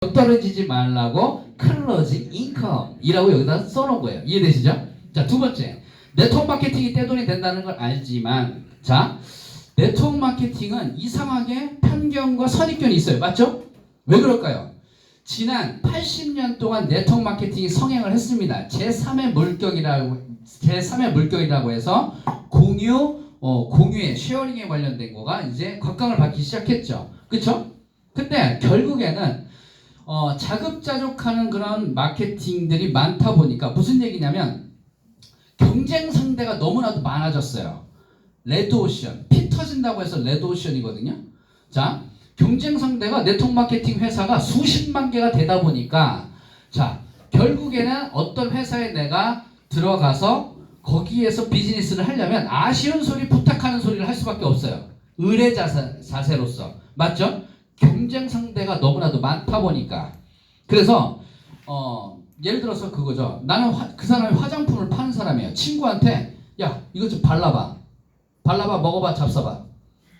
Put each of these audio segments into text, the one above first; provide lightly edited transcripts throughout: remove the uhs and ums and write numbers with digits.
떨어지지 말라고 클로징 인컴이라고 여기다 써놓은 거예요. 이해되시죠? 자, 두 번째, 네트워크 마케팅이 떼돈이 된다는 걸 알지만, 자, 네트워크 마케팅은 이상하게 편견과 선입견이 있어요. 맞죠? 왜 그럴까요? 지난 80년 동안 네트워크 마케팅이 성행을 했습니다. 제3의 물결이라고 해서 공유의 쉐어링에 관련된 거가 이제 각광을 받기 시작했죠. 그쵸? 근데 결국에는 자급자족하는 그런 마케팅들이 많다 보니까 무슨 얘기냐면 경쟁 상대가 너무나도 많아졌어요. 레드오션, 피 터진다고 해서 레드오션이거든요. 자, 경쟁 상대가 네트워크 마케팅 회사가 수십만 개가 되다 보니까 자, 결국에는 어떤 회사에 내가 들어가서 거기에서 비즈니스를 하려면 아쉬운 소리, 부탁하는 소리를 할 수밖에 없어요. 의뢰 자세로서. 맞죠? 경쟁 상대가 너무나도 많다 보니까. 그래서 예를 들어서 그거죠. 나는 그 사람이 화장품을 파는 사람이에요. 친구한테 야, 이거 좀 발라봐. 먹어봐, 잡숴봐.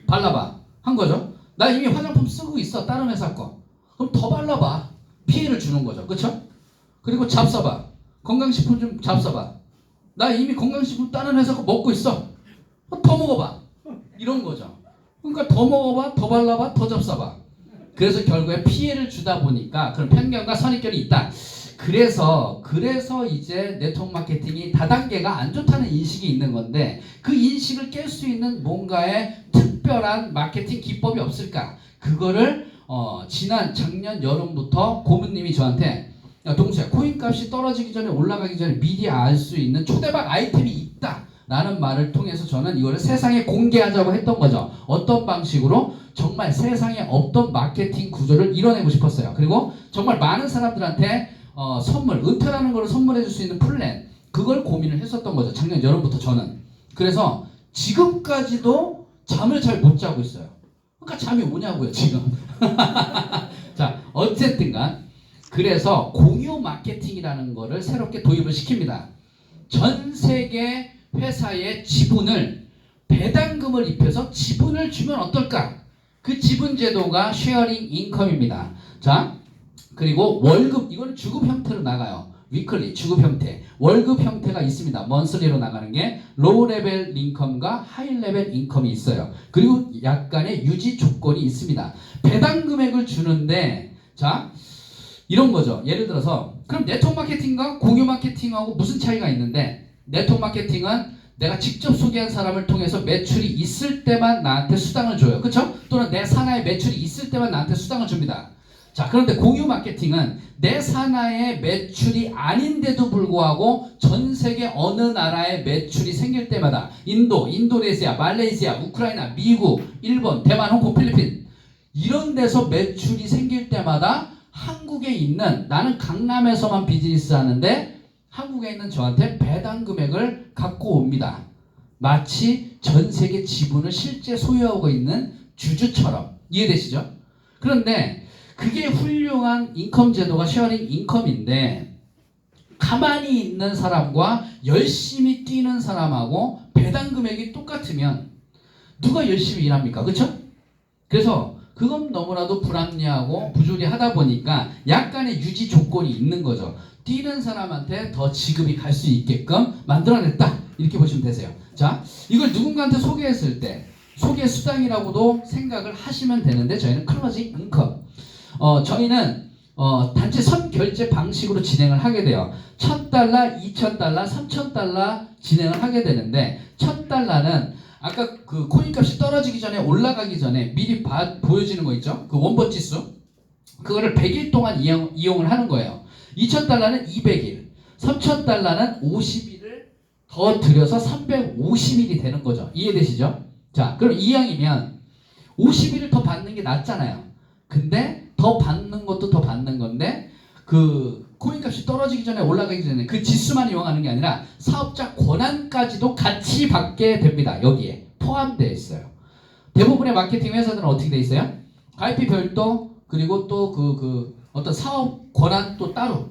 발라봐. 한 거죠. 나 이미 화장품 쓰고 있어. 다른 회사 거. 그럼 더 발라봐. 피해를 주는 거죠. 그쵸? 그리고 잡숴봐. 건강식품 좀 잡숴봐. 나 이미 건강식품 다른 회사 거 먹고 있어. 더 먹어봐. 이런 거죠. 그러니까 더 먹어봐, 더 발라봐, 더 잡숴봐. 그래서 결국에 피해를 주다 보니까 그런 편견과 선입견이 있다. 그래서 이제 네트워크 마케팅이 다단계가 안 좋다는 인식이 있는 건데 그 인식을 깰 수 있는 뭔가의 특별한 마케팅 기법이 없을까? 그거를 작년 여름부터 고문님이 저한테 야, 동수야, 코인값이 떨어지기 전에 올라가기 전에 미리 알 수 있는 초대박 아이템이 있다 라는 말을 통해서 저는 이거를 세상에 공개하자고 했던 거죠. 어떤 방식으로? 정말 세상에 없던 마케팅 구조를 이뤄내고 싶었어요. 그리고 정말 많은 사람들한테 은퇴라는 걸 선물해 줄 수 있는 플랜, 그걸 고민을 했었던 거죠. 작년 여름부터 저는. 그래서 지금까지도 잠을 잘 못 자고 있어요. 그러니까 잠이 오냐고요, 지금. 자, 어쨌든간 그래서 공유 마케팅이라는 거를 새롭게 도입을 시킵니다. 전 세계 회사의 지분을 배당금을 입혀서 지분을 주면 어떨까? 그 지분 제도가 쉐어링 인컴입니다. 자, 그리고 월급, 이건 주급 형태로 나가요. 위클리, 주급 형태. 월급 형태가 있습니다. 먼슬리로 나가는 게 로우 레벨 인컴과 하이 레벨 인컴이 있어요. 그리고 약간의 유지 조건이 있습니다. 배당 금액을 주는데, 자, 이런 거죠. 예를 들어서, 그럼 네트워크 마케팅과 공유 마케팅하고 무슨 차이가 있는데, 네트워크 마케팅은 내가 직접 소개한 사람을 통해서 매출이 있을 때만 나한테 수당을 줘요. 그쵸? 또는 내 산하에 매출이 있을 때만 나한테 수당을 줍니다. 자, 그런데 공유 마케팅은 내 산하에 매출이 아닌데도 불구하고 전 세계 어느 나라에 매출이 생길 때마다 인도, 인도네시아, 말레이시아, 우크라이나, 미국, 일본, 대만, 홍콩, 필리핀 이런 데서 매출이 생길 때마다 한국에 있는, 나는 강남에서만 비즈니스 하는데 한국에 있는 저한테 배당 금액을 갖고 옵니다. 마치 전 세계 지분을 실제 소유하고 있는 주주처럼. 이해되시죠? 그런데 그게 훌륭한 인컴 제도가 쉐어링 인컴인데 가만히 있는 사람과 열심히 뛰는 사람하고 배당 금액이 똑같으면 누가 열심히 일합니까? 그렇죠? 그래서 그건 너무나도 불합리하고 부조리하다 보니까 약간의 유지 조건이 있는 거죠. 뛰는 사람한테 더 지급이 갈 수 있게끔 만들어냈다. 이렇게 보시면 되세요. 자, 이걸 누군가한테 소개했을 때 소개 수당이라고도 생각을 하시면 되는데 저희는 클로징 인컴. 저희는 단체 선결제 방식으로 진행을 하게 돼요. $1,000, $2,000, $3,000 진행을 하게 되는데 $1,000는 아까 그 코인값이 떨어지기 전에 올라가기 전에 미리 보여지는 거 있죠? 그 원본 지수. 그거를 100일 동안 이용을 하는 거예요. $2,000는 200일, $3,000는 50일을 더 들여서 350일이 되는 거죠. 이해되시죠? 자, 그럼 이왕이면 50일을 더 받는 게 낫잖아요. 근데 더 받는 것도 더 받는 건데 그 코인값이 떨어지기 전에 올라가기 전에 그 지수만 이용하는 게 아니라 사업자 권한까지도 같이 받게 됩니다. 여기에 포함되어 있어요. 대부분의 마케팅 회사들은 어떻게 되어 있어요? 가입비 별도, 그리고 또 어떤 사업 권한 또 따로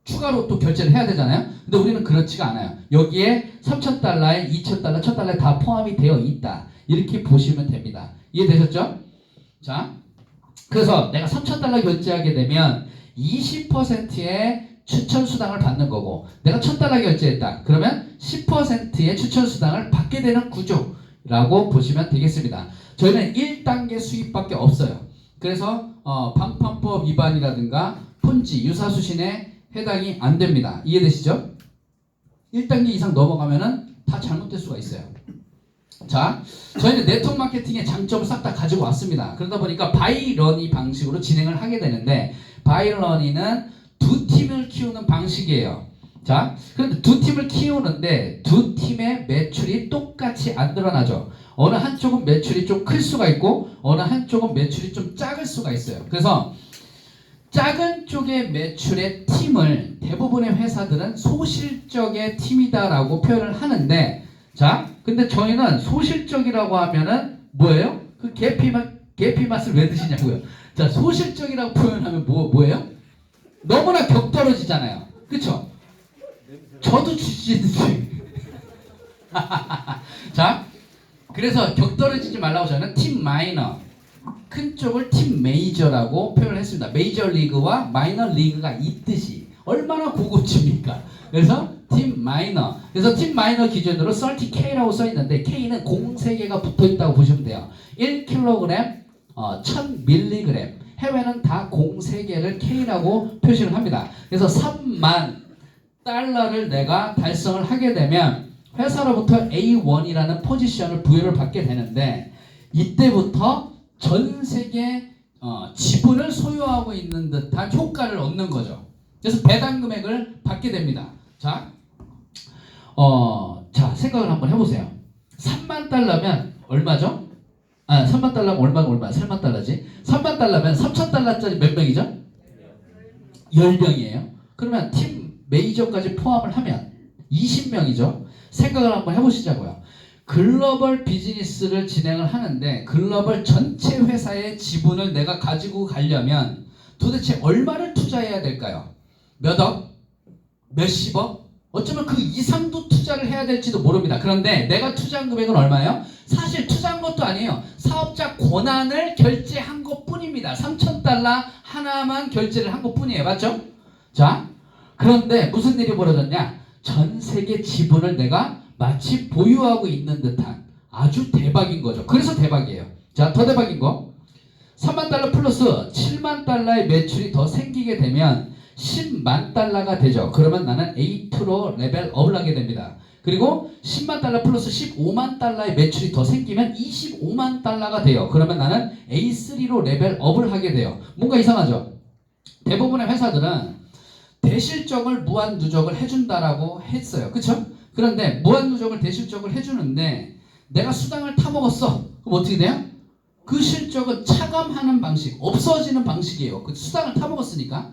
추가로 또 결제를 해야 되잖아요. 근데 우리는 그렇지가 않아요. 여기에 $3,000에 $2,000, $1,000에 다 포함이 되어 있다. 이렇게 보시면 됩니다. 이해되셨죠? 자, 그래서 내가 3,000달러 결제하게 되면 20%의 추천 수당을 받는 거고, 내가 1,000달러 결제했다. 그러면 10%의 추천 수당을 받게 되는 구조라고 보시면 되겠습니다. 저희는 1단계 수익밖에 없어요. 그래서 방판법 위반이라든가 폰지, 유사수신에 해당이 안 됩니다. 이해되시죠? 1단계 이상 넘어가면은 다 잘못될 수가 있어요. 자, 저희는 네트워크 마케팅의 장점을 싹 다 가지고 왔습니다. 그러다 보니까 바이러니 방식으로 진행을 하게 되는데, 바이러니는 두 팀을 키우는 방식이에요. 자, 그런데 두 팀을 키우는데 두 팀의 매출이 똑같이 안 드러나죠. 어느 한쪽은 매출이 좀 클 수가 있고 어느 한쪽은 매출이 좀 작을 수가 있어요. 그래서 작은 쪽의 매출의 팀을 대부분의 회사들은 소실적의 팀이다라고 표현을 하는데, 자, 근데 저희는 소실적이라고 하면은 뭐예요? 그 계피 맛을 왜 드시냐고요? 자, 소실적이라고 표현하면 뭐예요? 너무나 격떨어지잖아요. 그쵸? 저도 주시는지. 자, 그래서 격떨어지지 말라고 저는 팀 마이너, 큰 쪽을 팀 메이저라고 표현을 했습니다. 메이저 리그와 마이너 리그가 있듯이 얼마나 고급집니까? 그래서 팀 마이너. 그래서 팀 마이너 기준으로 30K라고 써 있는데 K는 공 3개가 붙어 있다고 보시면 돼요. 1kg, 1000mg. 해외는 다 공 3개를 K라고 표시를 합니다. 그래서 3만 달러를 내가 달성을 하게 되면 회사로부터 A1이라는 포지션을 부여를 받게 되는데, 이때부터 전 세계 지분을 소유하고 있는 듯한 효과를 얻는 거죠. 그래서 배당 금액을 받게 됩니다. 자, 생각을 한번 해보세요. 3만 달러면 얼마죠? 3만 달러면 얼마? 3만 달러지. 3만 달러면 3,000달러짜리 몇 명이죠? 10명이에요. 그러면 팀 메이저까지 포함을 하면 20명이죠. 생각을 한번 해보시자고요. 글로벌 비즈니스를 진행을 하는데 글로벌 전체 회사의 지분을 내가 가지고 가려면 도대체 얼마를 투자해야 될까요? 몇 억? 몇십억? 어쩌면 그 이상도 투자를 해야 될지도 모릅니다. 그런데 내가 투자한 금액은 얼마예요? 사실 투자한 것도 아니에요. 사업자 권한을 결제한 것 뿐입니다. 3,000달러 하나만 결제를 한 것 뿐이에요. 맞죠? 자, 그런데 무슨 일이 벌어졌냐? 전 세계 지분을 내가 마치 보유하고 있는 듯한 아주 대박인 거죠. 그래서 대박이에요. 자, 더 대박인 거. 3만 달러 플러스 7만 달러의 매출이 더 생기게 되면 10만 달러가 되죠. 그러면 나는 A2로 레벨업을 하게 됩니다. 그리고 10만 달러 플러스 15만 달러의 매출이 더 생기면 25만 달러가 돼요. 그러면 나는 A3로 레벨업을 하게 돼요. 뭔가 이상하죠? 대부분의 회사들은 대실적을 무한 누적을 해준다라고 했어요. 그쵸? 그런데 무한 누적을 대실적을 해주는데 내가 수당을 타먹었어. 그럼 어떻게 돼요? 그 실적은 차감하는 방식, 없어지는 방식이에요. 그 수당을 타먹었으니까.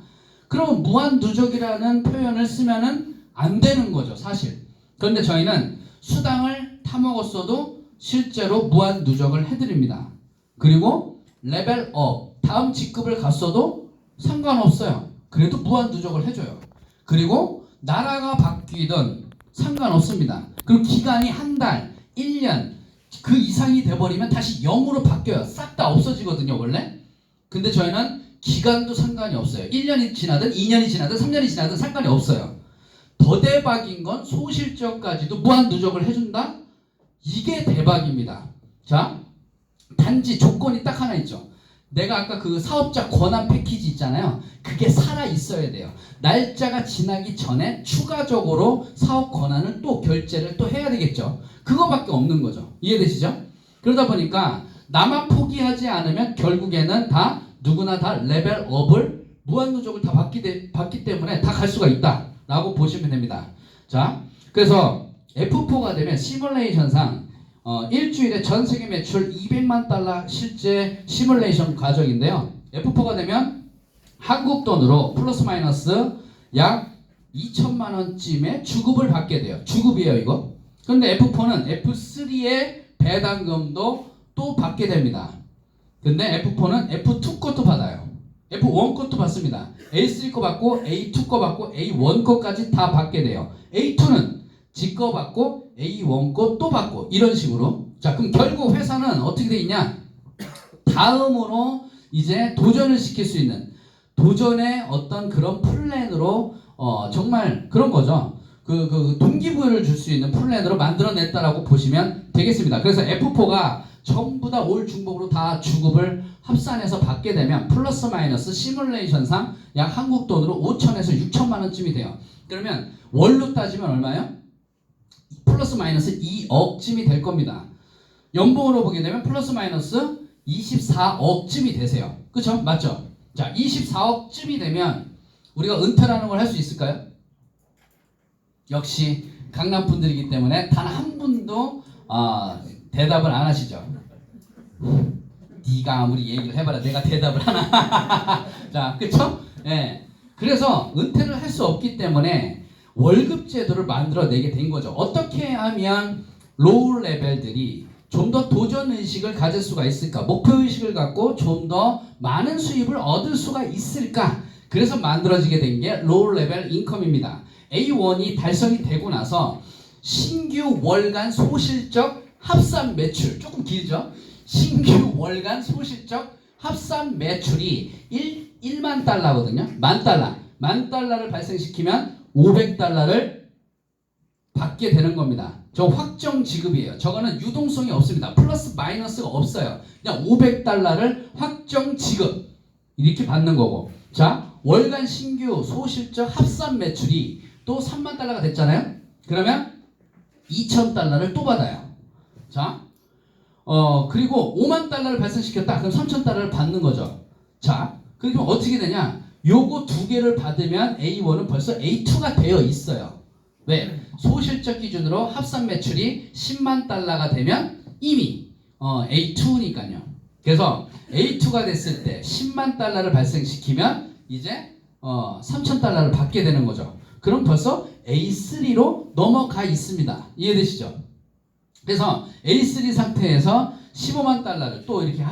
그러면 무한 누적이라는 표현을 쓰면은 안 되는 거죠, 사실. 그런데 저희는 수당을 타먹었어도 실제로 무한 누적을 해드립니다. 그리고 레벨업, 다음 직급을 갔어도 상관없어요. 그래도 무한 누적을 해줘요. 그리고 나라가 바뀌든 상관없습니다. 그리고 기간이 한 달, 1년 그 이상이 돼버리면 다시 0으로 바뀌어요. 싹 다 없어지거든요, 원래. 근데 저희는 기간도 상관이 없어요. 1년이 지나든 2년이 지나든 3년이 지나든 상관이 없어요. 더 대박인 건 소실적까지도 무한 누적을 해준다? 이게 대박입니다. 자, 단지 조건이 딱 하나 있죠. 내가 아까 그 사업자 권한 패키지 있잖아요. 그게 살아 있어야 돼요. 날짜가 지나기 전에 추가적으로 사업 권한을 또 결제를 또 해야 되겠죠. 그거밖에 없는 거죠. 이해되시죠? 그러다 보니까 나만 포기하지 않으면 결국에는 다 누구나 다 레벨업을 무한누적을 다 받기 때문에 다 갈 수가 있다라고 보시면 됩니다. 자, 그래서 F4가 되면 시뮬레이션상 일주일에 전 세계 매출 200만 달러 실제 시뮬레이션 과정인데요. F4가 되면 한국 돈으로 플러스 마이너스 약 2천만 원쯤의 주급을 받게 돼요. 주급이에요, 이거. 그런데 F4는 F3의 배당금도 또 받게 됩니다. 근데 F4는 F2 것도 받아요. F1 것도 받습니다. A3 거 받고 A2 거 받고 A1 거까지 다 받게 돼요. A2는 지 거 받고 A1 거 또 받고 이런 식으로. 자, 그럼 결국 회사는 어떻게 돼 있냐? 다음으로 이제 도전을 시킬 수 있는 도전의 어떤 그런 플랜으로 정말 그런 거죠. 그 동기부여를 줄 수 있는 플랜으로 만들어냈다라고 보시면 되겠습니다. 그래서 F4가 전부 다 올 중복으로 다 주급을 합산해서 받게 되면 플러스 마이너스 시뮬레이션상 약 한국 돈으로 5천에서 6천만 원쯤이 돼요. 그러면 월로 따지면 얼마예요? 플러스 마이너스 2억쯤이 될 겁니다. 연봉으로 보게 되면 플러스 마이너스 24억쯤이 되세요. 그쵸? 맞죠? 자, 24억쯤이 되면 우리가 은퇴라는 걸 할 수 있을까요? 역시 강남 분들이기 때문에 단 한 분도 대답을 안 하시죠. 네가 아무리 얘기를 해봐라 내가 대답을 하나. 자, 그쵸? 예. 그래서 은퇴를 할 수 없기 때문에 월급 제도를 만들어내게 된 거죠. 어떻게 하면 로우 레벨들이 좀 더 도전 의식을 가질 수가 있을까? 목표 의식을 갖고 좀 더 많은 수입을 얻을 수가 있을까? 그래서 만들어지게 된 게 로우 레벨 인컴입니다. A1이 달성이 되고 나서 신규 월간 소실적 합산 매출, 조금 길죠? 신규 월간 소실적 합산 매출이 1만 달러거든요. 만 달러를 발생시키면 500달러를 받게 되는 겁니다. 저 확정 지급이에요. 저거는 유동성이 없습니다. 플러스 마이너스가 없어요. 그냥 500달러를 확정 지급 이렇게 받는 거고. 자, 월간 신규 소실적 합산 매출이 또 3만 달러가 됐잖아요. 그러면 2,000달러를 또 받아요. 자, 그리고 5만 달러를 발생시켰다. 그럼 3,000달러를 받는 거죠. 자, 그럼 어떻게 되냐? 요거 두 개를 받으면 A1은 벌써 A2가 되어 있어요. 왜? 소실적 기준으로 합산 매출이 10만 달러가 되면 이미 A2니까요. 그래서 A2가 됐을 때 10만 달러를 발생시키면 이제 3,000달러를 받게 되는 거죠. 그럼 벌써 A3로 넘어가 있습니다. 이해되시죠? 그래서 A3 상태에서 15만 달러를 또 이렇게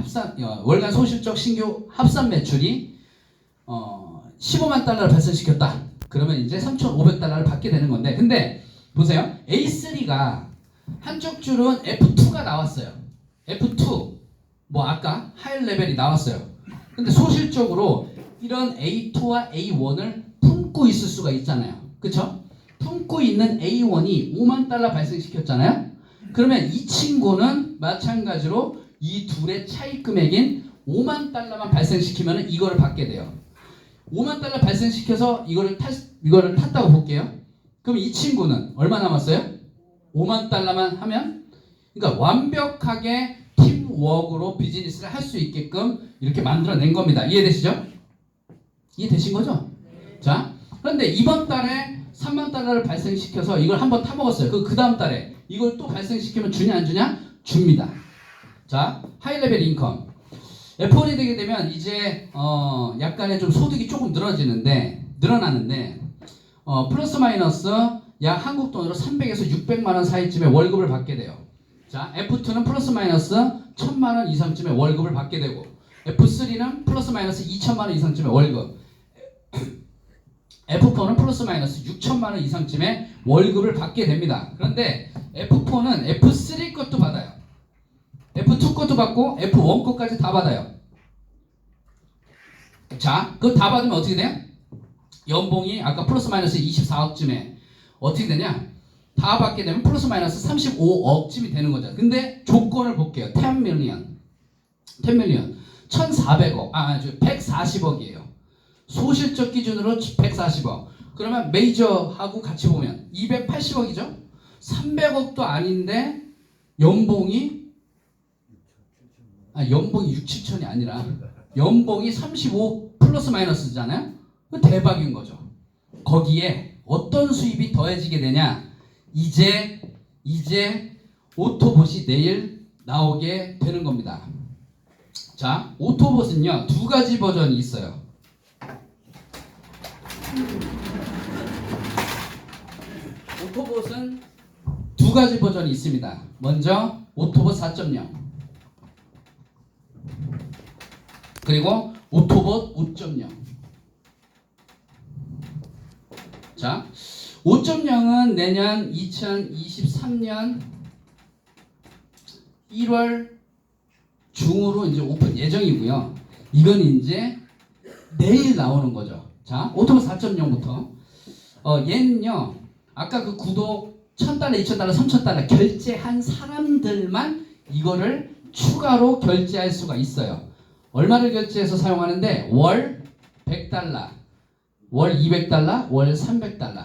월간 소실적 신규 합산 매출이 15만 달러를 발생시켰다. 그러면 이제 3,500달러를 받게 되는 건데, 근데 보세요. A3가 한쪽 줄은 F2가 나왔어요. F2 뭐 아까 하이 레벨이 나왔어요. 근데 소실적으로 이런 A2와 A1을 품고 있을 수가 있잖아요. 그쵸? 품고 있는 A1이 5만 달러 발생시켰잖아요. 그러면 이 친구는 마찬가지로 이 둘의 차이 금액인 5만 달러만 발생시키면 이거를 받게 돼요. 5만 달러 발생시켜서 이거를 탔다고 볼게요. 그럼 이 친구는 얼마 남았어요? 5만 달러만 하면, 그러니까 완벽하게 팀워크로 비즈니스를 할 수 있게끔 이렇게 만들어낸 겁니다. 이해되시죠? 이해되신 거죠? 자, 그런데 이번 달에 3만 달러를 발생시켜서 이걸 한번 타먹었어요. 그 다음 달에 이걸 또 발생시키면 주냐 안 주냐? 줍니다. 자, 하이레벨 인컴. F1이 되게 되면 이제 약간의 좀 소득이 조금 늘어나는데 플러스 마이너스 약 한국 돈으로 300에서 600만 원 사이쯤에 월급을 받게 돼요. 자, F2는 플러스 마이너스 1000만 원 이상쯤의 월급을 받게 되고, F3는 플러스 마이너스 2천만 원 이상쯤의 월급, F4는 플러스 마이너스 6천만 원 이상쯤의 월급을 받게 됩니다. 그런데 F4는 F3 것도 받아요. F2 것도 받고 F1 것까지 다 받아요. 자, 그거 다 받으면 어떻게 돼요? 연봉이 아까 플러스 마이너스 24억쯤에 어떻게 되냐? 다 받게 되면 플러스 마이너스 35억쯤이 되는 거죠. 근데 조건을 볼게요. 10 million. 1,400억. 140억이에요. 소실적 기준으로 140억. 그러면 메이저하고 같이 보면 280억이죠? 300억도 아닌데 연봉이 6, 7천이 아니라 연봉이 35 플러스 마이너스잖아요? 대박인 거죠. 거기에 어떤 수입이 더해지게 되냐? 이제 오토봇이 내일 나오게 되는 겁니다. 자, 오토봇은요, 두 가지 버전이 있어요. 오토봇은 두 가지 버전이 있습니다. 먼저 오토봇 4.0, 그리고 오토봇 5.0. 자, 5.0은 내년 2023년 1월 중으로 이제 오픈 예정이고요. 이건 이제 내일 나오는 거죠. 자, 오토바 4.0부터 얘는요. 아까 그 구독 1,000달러, 2,000달러, 3,000달러 결제한 사람들만 이거를 추가로 결제할 수가 있어요. 얼마를 결제해서 사용하는데 월 100달러, 월 200달러, 월 300달러.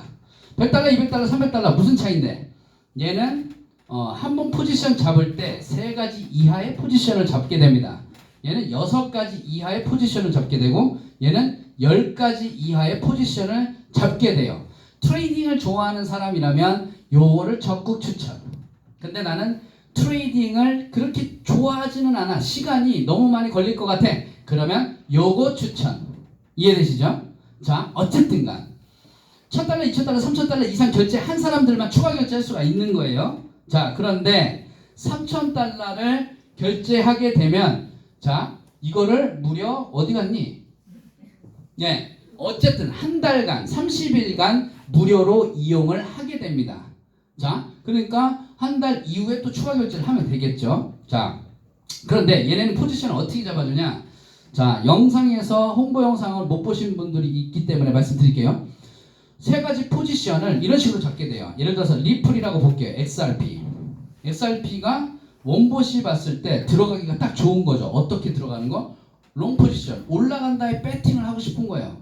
100달러, 200달러, 300달러 무슨 차이인데? 얘는 한 번 포지션 잡을 때 3가지 이하의 포지션을 잡게 됩니다. 얘는 6가지 이하의 포지션을 잡게 되고 얘는 10가지 이하의 포지션을 잡게 돼요. 트레이딩을 좋아하는 사람이라면 요거를 적극 추천. 근데 나는 트레이딩을 그렇게 좋아하지는 않아. 시간이 너무 많이 걸릴 것 같아. 그러면 요거 추천. 이해되시죠? 자, 어쨌든간 1,000달러, 2,000달러, 3,000달러 이상 결제한 사람들만 추가 결제할 수가 있는 거예요. 자, 그런데 3,000달러를 결제하게 되면 자, 이거를 무려 어디 갔니? 예, 어쨌든 한 달간 30일간 무료로 이용을 하게 됩니다. 자, 그러니까 한 달 이후에 또 추가 결제를 하면 되겠죠. 자, 그런데 얘네는 포지션을 어떻게 잡아주냐? 자, 영상에서 홍보 영상을 못 보신 분들이 있기 때문에 말씀드릴게요. 3가지 포지션을 이런 식으로 잡게 돼요. 예를 들어서 리플이라고 볼게요. XRP. XRP가 원봇이 봤을 때 들어가기가 딱 좋은 거죠. 어떻게 들어가는 거? 롱 포지션. 올라간다에 배팅을 하고 싶은 거예요.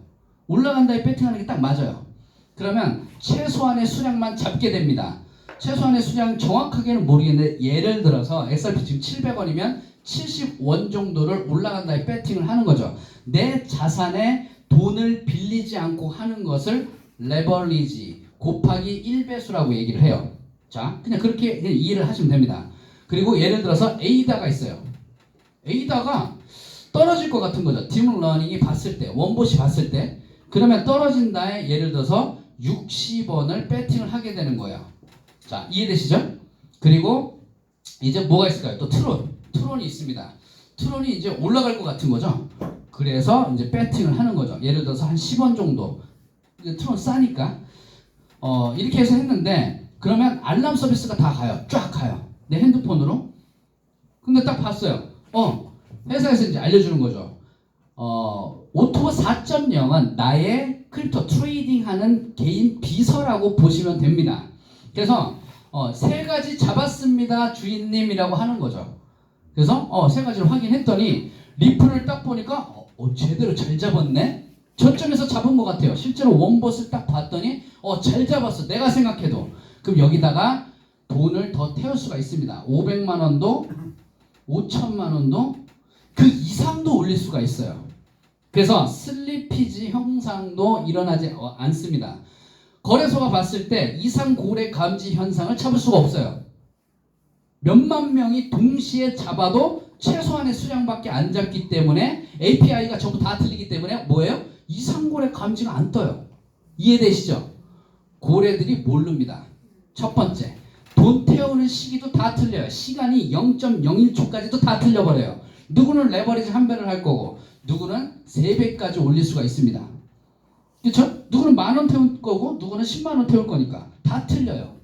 올라간다에 배팅하는 게 딱 맞아요. 그러면 최소한의 수량만 잡게 됩니다. 최소한의 수량 정확하게는 모르겠는데 예를 들어서 XRP 지금 700원이면 70원 정도를 올라간다에 배팅을 하는 거죠. 내 자산에 돈을 빌리지 않고 하는 것을 레버리지 곱하기 1배수라고 얘기를 해요. 자, 그냥 그렇게 그냥 이해를 하시면 됩니다. 그리고 예를 들어서 에이다가 있어요. 에이다가 떨어질 것 같은 거죠. 딥러닝이 봤을 때, 원봇이 봤을 때. 그러면 떨어진다에 예를 들어서 60원을 배팅을 하게 되는 거예요. 자, 이해되시죠? 그리고 이제 뭐가 있을까요? 또 트론이 있습니다. 트론이 이제 올라갈 것 같은 거죠. 그래서 이제 배팅을 하는 거죠. 예를 들어서 한 10원 정도. 트론 싸니까. 이렇게 해서 했는데 그러면 알람 서비스가 다 가요. 쫙 가요. 내 핸드폰으로. 근데 딱 봤어요. 회사에서 이제 알려주는 거죠. 오토 4.0은 나의 크립토 트레이딩 하는 개인 비서라고 보시면 됩니다. 그래서 3가지 잡았습니다 주인님이라고 하는 거죠. 그래서 3가지를 확인했더니 리플을 딱 보니까 제대로 잘 잡았네. 저점에서 잡은 것 같아요. 실제로 원봇을 딱 봤더니 잘 잡았어. 내가 생각해도. 그럼 여기다가 돈을 더 태울 수가 있습니다. 500만 원도 5천만 원도 그 이상도 올릴 수가 있어요. 그래서 슬리피지 형상도 일어나지 않습니다. 거래소가 봤을 때 이상 고래 감지 현상을 잡을 수가 없어요. 몇만 명이 동시에 잡아도 최소한의 수량밖에 안 잡기 때문에 API가 전부 다 틀리기 때문에 뭐예요? 이상 고래 감지가 안 떠요. 이해되시죠? 고래들이 모릅니다. 첫 번째, 돈 태우는 시기도 다 틀려요. 시간이 0.01초까지도 다 틀려버려요. 누구는 레버리지 1배를 할 거고 누구는 3배까지 올릴 수가 있습니다. 그렇죠? 누구는 10,000원 태울 거고 누구는 100,000원 태울 거니까 다 틀려요.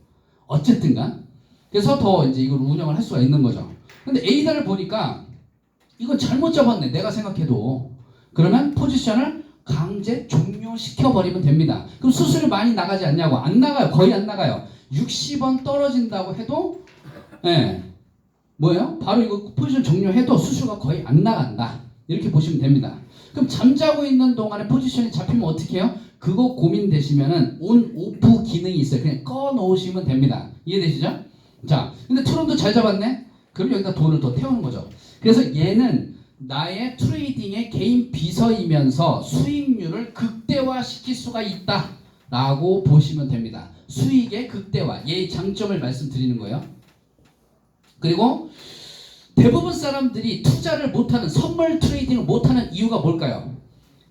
어쨌든간 그래서 더 이제 이걸 운영을 할 수가 있는 거죠. 근데 에이다를 보니까 이건 잘못 잡았네. 내가 생각해도. 그러면 포지션을 강제 종료시켜 버리면 됩니다. 그럼 수수료 많이 나가지 않냐고? 안 나가요. 거의 안 나가요. 60원 떨어진다고 해도 뭐예요? 바로 이거 포지션 종료해도 수수료가 거의 안 나간다. 이렇게 보시면 됩니다. 그럼 잠자고 있는 동안에 포지션이 잡히면 어떻게 해요? 그거 고민되시면은 온, 오프 기능이 있어요. 그냥 꺼 놓으시면 됩니다. 이해되시죠? 자, 근데 트론도 잘 잡았네? 그럼 여기다 돈을 더 태우는 거죠. 그래서 얘는 나의 트레이딩의 개인 비서이면서 수익률을 극대화시킬 수가 있다 라고 보시면 됩니다. 수익의 극대화, 얘의 장점을 말씀드리는 거예요. 그리고 대부분 사람들이 투자를 못하는, 선물 트레이딩을 못하는 이유가 뭘까요?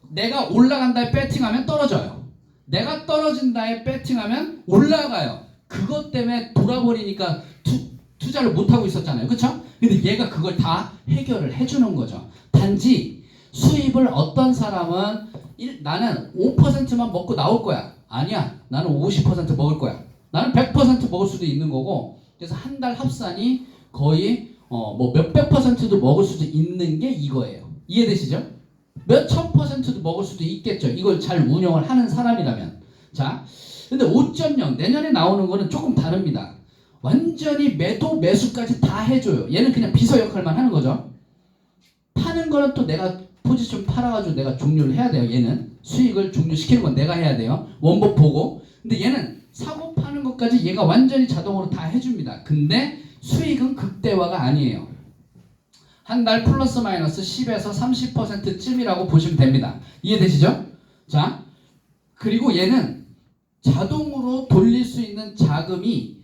내가 올라간다에 배팅하면 떨어져요. 내가 떨어진다에 배팅하면 올라가요. 그것 때문에 돌아버리니까 투자를 못하고 있었잖아요. 그쵸? 근데 얘가 그걸 다 해결을 해주는 거죠. 단지 수입을 어떤 사람은 나는 5%만 먹고 나올 거야. 아니야. 나는 50% 먹을 거야. 나는 100% 먹을 수도 있는 거고. 그래서 한 달 합산이 거의 뭐 몇백 퍼센트도 먹을 수도 있는 게 이거예요. 이해되시죠? 몇천 %도 먹을 수도 있겠죠. 이걸 잘 운영을 하는 사람이라면. 자, 근데 5.0 내년에 나오는 거는 조금 다릅니다. 완전히 매도 매수까지 다 해줘요. 얘는 그냥 비서 역할만 하는 거죠. 파는 거는 또 내가 포지션 팔아가지고 내가 종료를 해야 돼요. 얘는 수익을 종료시키는 건 내가 해야 돼요. 원법 보고. 근데 얘는 사고 파는 것까지 얘가 완전히 자동으로 다 해줍니다. 근데 수익은 극대화가 아니에요. 한 달 플러스 마이너스 10에서 30%쯤이라고 보시면 됩니다. 이해되시죠? 자, 그리고 얘는 자동으로 돌릴 수 있는 자금이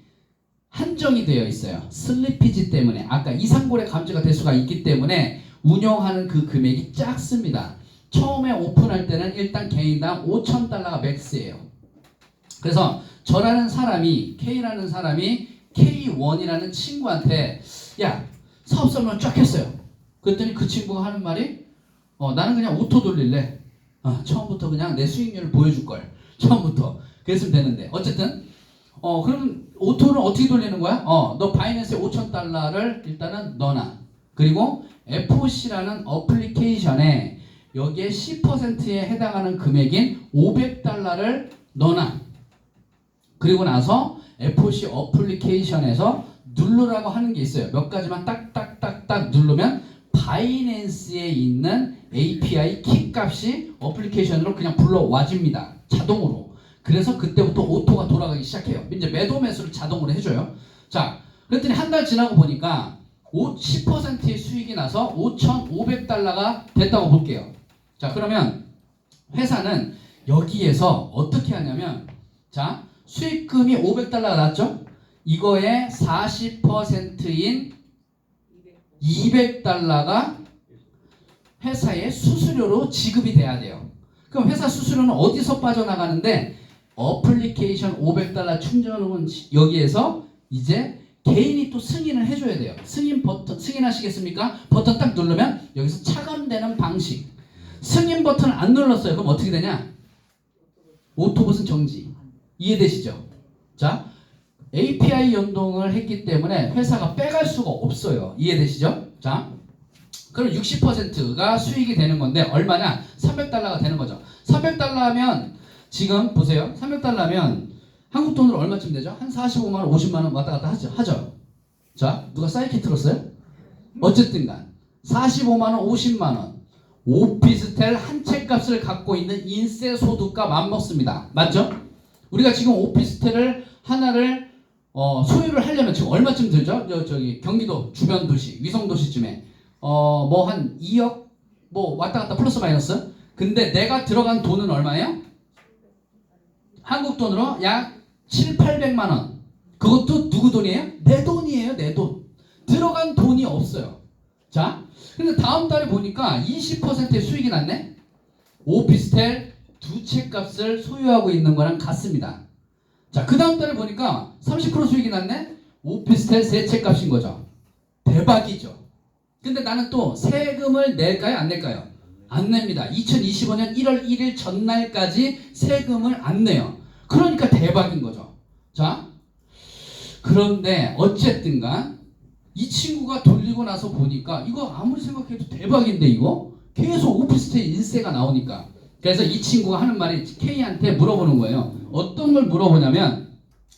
한정이 되어 있어요. 슬리피지 때문에. 아까 이상고래 감지가 될 수가 있기 때문에 운영하는 그 금액이 작습니다. 처음에 오픈할 때는 일단 개인당 5,000달러가 맥스예요. 그래서 저라는 사람이, K라는 사람이 K1이라는 친구한테 야, 사업 설명 쫙 했어요. 그랬더니 그 친구가 하는 말이 나는 그냥 오토 돌릴래. 처음부터 그냥 내 수익률을 보여줄걸. 처음부터. 그랬으면 되는데. 어쨌든 그럼 오토는 어떻게 돌리는 거야? 너 바이낸스에 5,000달러를 일단은 넣어놔. 그리고 FOC라는 어플리케이션에 여기에 10%에 해당하는 금액인 500달러를 넣어놔. 그리고 나서 FOC 어플리케이션에서 누르라고 하는 게 있어요. 몇 가지만 딱딱딱딱 누르면 바이낸스에 있는 API 키 값이 어플리케이션으로 그냥 불러와집니다. 자동으로. 그래서 그때부터 오토가 돌아가기 시작해요. 이제 매도 매수를 자동으로 해줘요. 자, 그랬더니 한 달 지나고 보니까 10%의 수익이 나서 5,500달러가 됐다고 볼게요. 자, 그러면 회사는 여기에서 어떻게 하냐면, 자, 수익금이 500달러가 났죠? 이거의 40%인 200달러가 회사의 수수료로 지급이 돼야 돼요. 그럼 회사 수수료는 어디서 빠져나가는데 어플리케이션 500달러 충전은 여기에서 이제 개인이 또 승인을 해줘야 돼요. 승인 버튼, 승인하시겠습니까? 버튼 딱 누르면 여기서 차감되는 방식. 승인 버튼을 안 눌렀어요. 그럼 어떻게 되냐? 오토봇은 정지. 이해되시죠? 자, API 연동을 했기 때문에 회사가 빼갈 수가 없어요. 이해되시죠? 자, 그럼 60%가 수익이 되는 건데 얼마냐? 300달러가 되는 거죠. 300달러 하면 지금 보세요. 300달러면 한국 돈으로 얼마쯤 되죠? 한 45만 원, 50만 원 왔다 갔다 하죠. 자, 누가 사이키 들었어요? 어쨌든 간 45만 원, 50만 원 오피스텔 한 채 값을 갖고 있는 인세 소득과 맞먹습니다. 맞죠? 우리가 지금 오피스텔을 하나를 소유를 하려면 지금 얼마쯤 들죠? 저기 경기도 주변 도시, 위성 도시쯤에 뭐 한 2억 뭐 왔다 갔다 플러스 마이너스. 근데 내가 들어간 돈은 얼마예요? 한국 돈으로 약 7, 800만 원. 그것도 누구 돈이에요? 내 돈이에요, 내 돈. 들어간 돈이 없어요. 자, 근데 다음 달에 보니까 20%의 수익이 났네? 오피스텔 두 채 값을 소유하고 있는 거랑 같습니다. 자, 그 다음 달에 보니까 30% 수익이 났네? 오피스텔 세 채 값인 거죠. 대박이죠. 근데 나는 또 세금을 낼까요? 안 낼까요? 안 냅니다. 2025년 1월 1일 전날까지 세금을 안 내요. 그러니까 대박인 거죠. 자, 그런데 어쨌든간 이 친구가 돌리고 나서 보니까 이거 아무리 생각해도 대박인데 이거? 계속 오피스텔 인세가 나오니까. 그래서 이 친구가 하는 말이 K한테 물어보는 거예요. 어떤 걸 물어보냐면,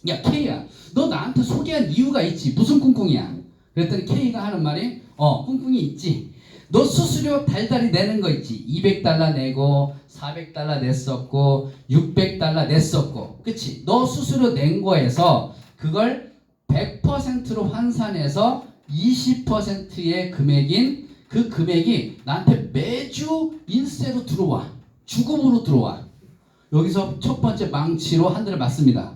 야 K야, 너 나한테 소개한 이유가 있지. 무슨 꿍꿍이야? 그랬더니 K가 하는 말이 꿍꿍이 있지. 너 수수료 달달이 내는 거 있지. 200달러 내고 400달러 냈었고 600달러 냈었고, 그치? 너 수수료 낸 거에서 그걸 100%로 환산해서 20%의 금액인 그 금액이 나한테 매주 인세로 들어와. 주급으로 들어와. 여기서 첫 번째 망치로 한 대를 맞습니다.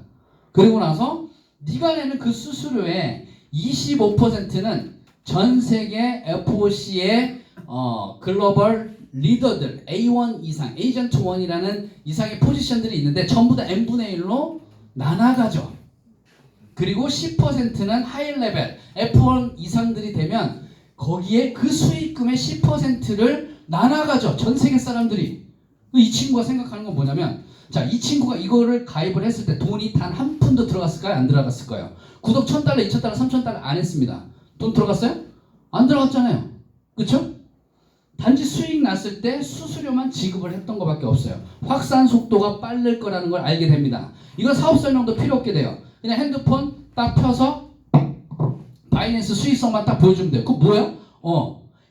그리고 나서 네가 내는 그 수수료의 25%는 전 세계 FOC의 글로벌 리더들 A1 이상, 에이전트 1이라는 이상의 포지션들이 있는데 전부 다 n분의 1로 나눠가죠. 그리고 10%는 하이 레벨 F1 이상들이 되면 거기에 그 수익금의 10%를 나눠가죠. 전 세계 사람들이. 이 친구가 생각하는 건 뭐냐면, 자, 이 친구가 이거를 가입을 했을 때 돈이 단 한 푼도 들어갔을까요? 안 들어갔을까요? 구독 1,000달러, 2,000달러, 3,000달러 안 했습니다. 돈 들어갔어요? 안 들어갔잖아요. 그쵸? 단지 수익 났을 때 수수료만 지급을 했던 것밖에 없어요. 확산 속도가 빠를 거라는 걸 알게 됩니다. 이건 사업 설명도 필요 없게 돼요. 그냥 핸드폰 딱 펴서 바이낸스 수익성만 딱 보여주면 돼요. 그거 뭐야?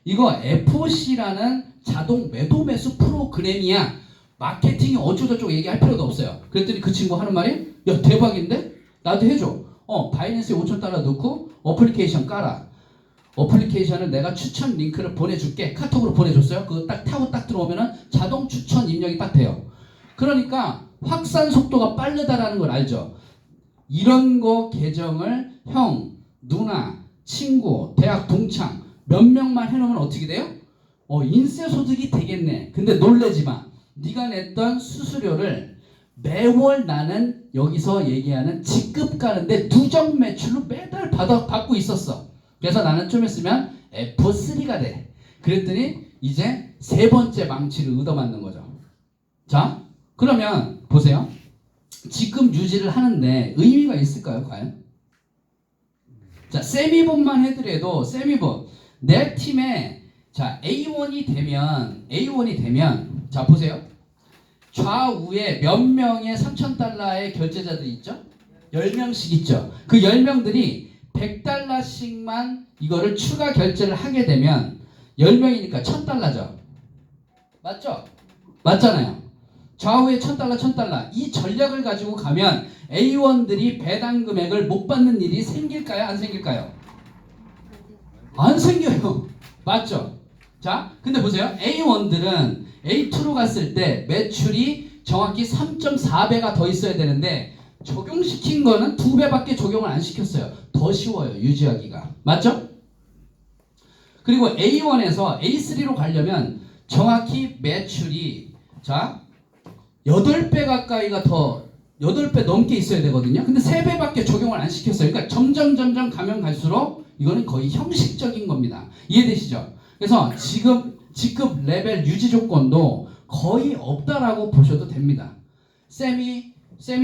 이거 FOC라는 자동 매도 매수 프로그램이야. 마케팅이 어쩌고저쩌고 얘기할 필요도 없어요. 그랬더니 그 친구 하는 말이 야 대박인데? 나도 해줘. 바이낸스에 5,000달러 넣고 어플리케이션 깔아. 어플리케이션을 내가 추천 링크를 보내줄게. 카톡으로 보내줬어요. 그거 딱 타고 딱 들어오면은 자동 추천 입력이 딱 돼요. 그러니까 확산 속도가 빠르다라는 걸 알죠. 이런 거 계정을 형, 누나, 친구, 대학 동창 몇 명만 해놓으면 어떻게 돼요? 인세소득이 되겠네. 근데 놀래지 마. 네가 냈던 수수료를 매월 나는 여기서 얘기하는 직급 가는데 누적 매출로 매달 받고 있었어. 그래서 나는 좀 있으면 F3가 돼. 그랬더니 이제 세 번째 망치를 얻어맞는 거죠. 자, 그러면 보세요. 직급 유지를 하는데 의미가 있을까요, 과연? 자, 세미본만 해더라도 세미본 내 팀에 자 A1이 되면 자 보세요. 좌우에 몇 명의 3,000달러의 결제자들이 있죠? 10명씩 있죠. 그 10명들이 100달러씩만 이거를 추가 결제를 하게 되면 10명이니까 1,000달러죠. 맞죠? 맞잖아요. 좌우에 1,000달러, 1,000달러. 이 전략을 가지고 가면 A1들이 배당 금액을 못 받는 일이 생길까요? 안 생길까요? 안 생겨요. 맞죠? 자, 근데 보세요. A1들은 A2로 갔을 때 매출이 정확히 3.4배가 더 있어야 되는데 적용시킨 거는 2배밖에 적용을 안 시켰어요. 더 쉬워요. 유지하기가. 맞죠? 그리고 A1에서 A3로 가려면 정확히 매출이 자 8배 가까이가 더 8배 넘게 있어야 되거든요. 근데 3배밖에 적용을 안 시켰어요. 그러니까 점점 가면 갈수록 이거는 거의 형식적인 겁니다. 이해되시죠? 그래서 지금 직급 레벨 유지 조건도 거의 없다라고 보셔도 됩니다. 세미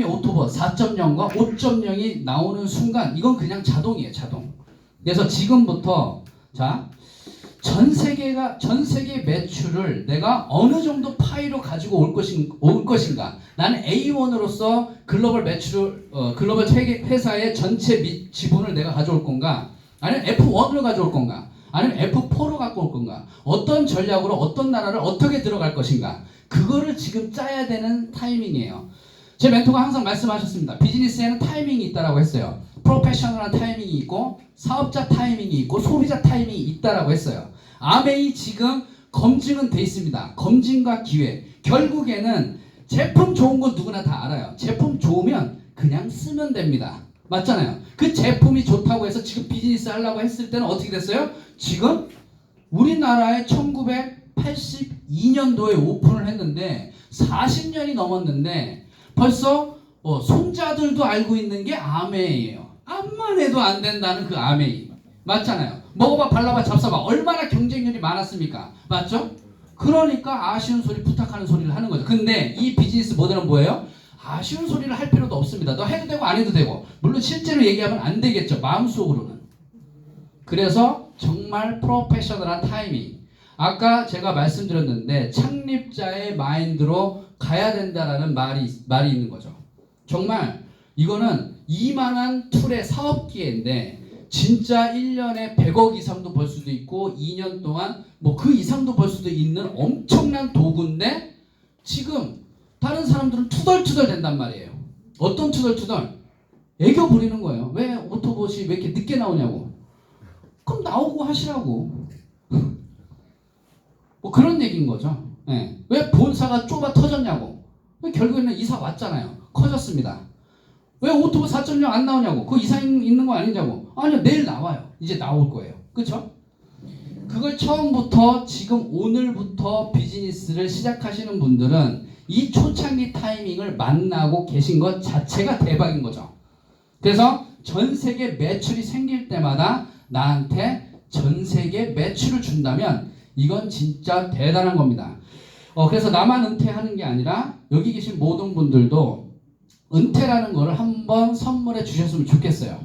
오토버 4.0과 5.0이 나오는 순간 이건 그냥 자동이에요. 자동. 그래서 지금부터 자 전 세계 매출을 내가 어느 정도 파이로 가지고 올 것인가? 나는 A1으로서 글로벌 매출을 글로벌 회사의 전체 지분을 내가 가져올 건가? 아니면 F1으로 가져올 건가? 아니면 F4로 갖고 올 건가? 어떤 전략으로 어떤 나라를 어떻게 들어갈 것인가? 그거를 지금 짜야 되는 타이밍이에요. 제 멘토가 항상 말씀하셨습니다. 비즈니스에는 타이밍이 있다라고 했어요. 프로페셔널한 타이밍이 있고 사업자 타이밍이 있고 소비자 타이밍이 있다라고 했어요. 아메이 지금 검증은 돼 있습니다. 검증과 기회. 결국에는 제품 좋은 건 누구나 다 알아요. 제품 좋으면 그냥 쓰면 됩니다. 맞잖아요. 그 제품이 좋다고 해서 지금 비즈니스 하려고 했을 때는 어떻게 됐어요? 지금 우리나라에 1982년도에 오픈을 했는데 40년이 넘었는데 벌써 손자들도 알고 있는 게 아메이예요. 암만 해도 안 된다는 그 아메이. 맞잖아요. 먹어봐, 발라봐, 잡숴봐. 얼마나 경쟁률이 많았습니까? 맞죠? 그러니까 아쉬운 소리, 부탁하는 소리를 하는 거죠. 근데 이 비즈니스 모델은 뭐예요? 아쉬운 소리를 할 필요도 없습니다. 너 해도 되고 안 해도 되고. 물론 실제로 얘기하면 안 되겠죠. 마음속으로는. 그래서 정말 프로페셔널한 타이밍. 아까 제가 말씀드렸는데 창립자의 마인드로 가야 된다라는 말이 있는 거죠. 정말 이거는 이만한 툴의 사업기회인데 진짜 1년에 100억 이상도 벌 수도 있고 2년 동안 뭐 그 이상도 벌 수도 있는 엄청난 도구인데 지금 다른 사람들은 투덜투덜 된단 말이에요. 어떤 투덜투덜? 애교 부리는 거예요. 왜 오토봇이 왜 이렇게 늦게 나오냐고. 그럼 나오고 하시라고. 뭐 그런 얘기인 거죠. 네. 왜 본사가 좁아 터졌냐고. 결국에는 이사 왔잖아요. 커졌습니다. 왜 오토봇 4.0 안 나오냐고. 그 이상 있는 거 아니냐고. 아니요, 내일 나와요. 이제 나올 거예요. 그쵸? 그걸 처음부터 지금 오늘부터 비즈니스를 시작하시는 분들은 이 초창기 타이밍을 만나고 계신 것 자체가 대박인 거죠. 그래서 전 세계 매출이 생길 때마다 나한테 전 세계 매출을 준다면 이건 진짜 대단한 겁니다. 그래서 나만 은퇴하는 게 아니라 여기 계신 모든 분들도 은퇴라는 거를 한번 선물해 주셨으면 좋겠어요.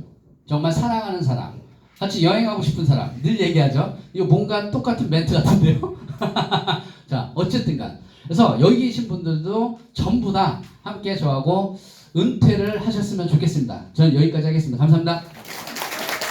정말 사랑하는 사람, 같이 여행하고 싶은 사람 늘 얘기하죠. 이거 뭔가 똑같은 멘트 같은데요. 자, 어쨌든간 그래서 여기 계신 분들도 전부 다 함께 저하고 은퇴를 하셨으면 좋겠습니다. 저는 여기까지 하겠습니다. 감사합니다.